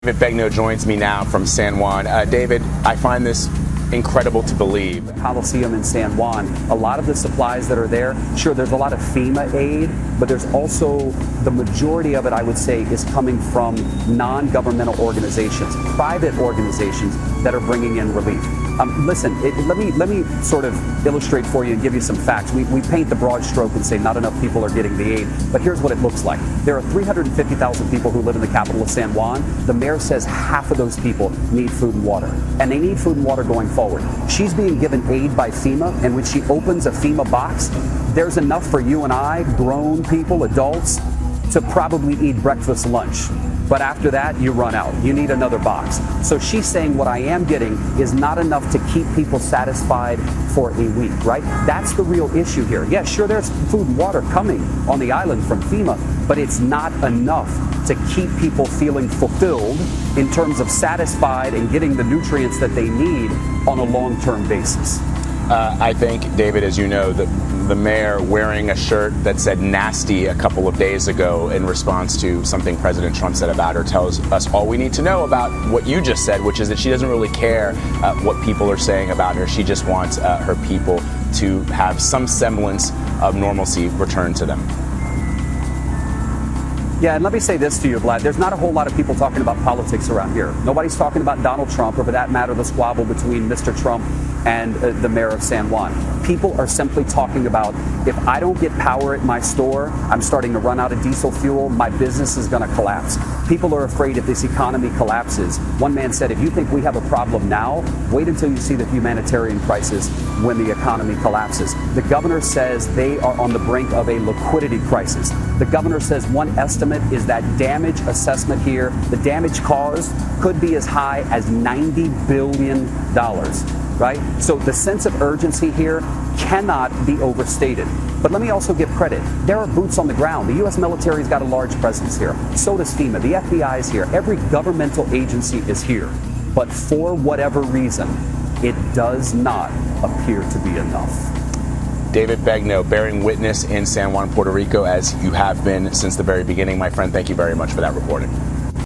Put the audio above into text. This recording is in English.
David Begnaud joins me now from San Juan. David, I find this incredible to believe. Coliseum in San Juan, a lot of the supplies that are there, sure, there's a lot of FEMA aid, but there's also the majority of it, I would say, is coming from non-governmental organizations, private organizations that are bringing in relief. Listen, let me sort of illustrate for you and give you some facts. We paint the broad stroke and say not enough people are getting the aid, but here's what it looks like. There are 350,000 people who live in the capital of San Juan. The mayor says half of those people need food and water, and they need food and water going forward. She's being given aid by FEMA, and when she opens a FEMA box, there's enough for you and I, grown people, adults, to probably eat breakfast, lunch. But after that, you run out. You need another box. So she's saying what I am getting is not enough to keep people satisfied for a week, right? That's the real issue here. Yeah, sure, there's food and water coming on the island from FEMA, but it's not enough to keep people feeling fulfilled in terms of satisfied and getting the nutrients that they need on a long-term basis. I think, David, as you know, the mayor wearing a shirt that said nasty a couple of days ago in response to something President Trump said about her tells us all we need to know about what you just said, which is that she doesn't really care what people are saying about her. She just wants her people to have some semblance of normalcy returned to them. Yeah, and let me say this to you, Vlad. There's not a whole lot of people talking about politics around here. Nobody's talking about Donald Trump, or for that matter, the squabble between Mr. Trump and the mayor of San Juan. People are simply talking about, if I don't get power at my store, I'm starting to run out of diesel fuel, my business is going to collapse. People are afraid if this economy collapses. One man said, if you think we have a problem now, wait until you see the humanitarian crisis when the economy collapses. The governor says they are on the brink of a liquidity crisis. The governor says one estimate is that damage assessment here, the damage caused, could be as high as $90 billion. Right? So the sense of urgency here cannot be overstated. But let me also give credit. There are boots on the ground. The U.S. military's got a large presence here. So does FEMA. The FBI is here. Every governmental agency is here. But for whatever reason, it does not appear to be enough. David Begnaud, bearing witness in San Juan, Puerto Rico, as you have been since the very beginning. My friend, thank you very much for that reporting.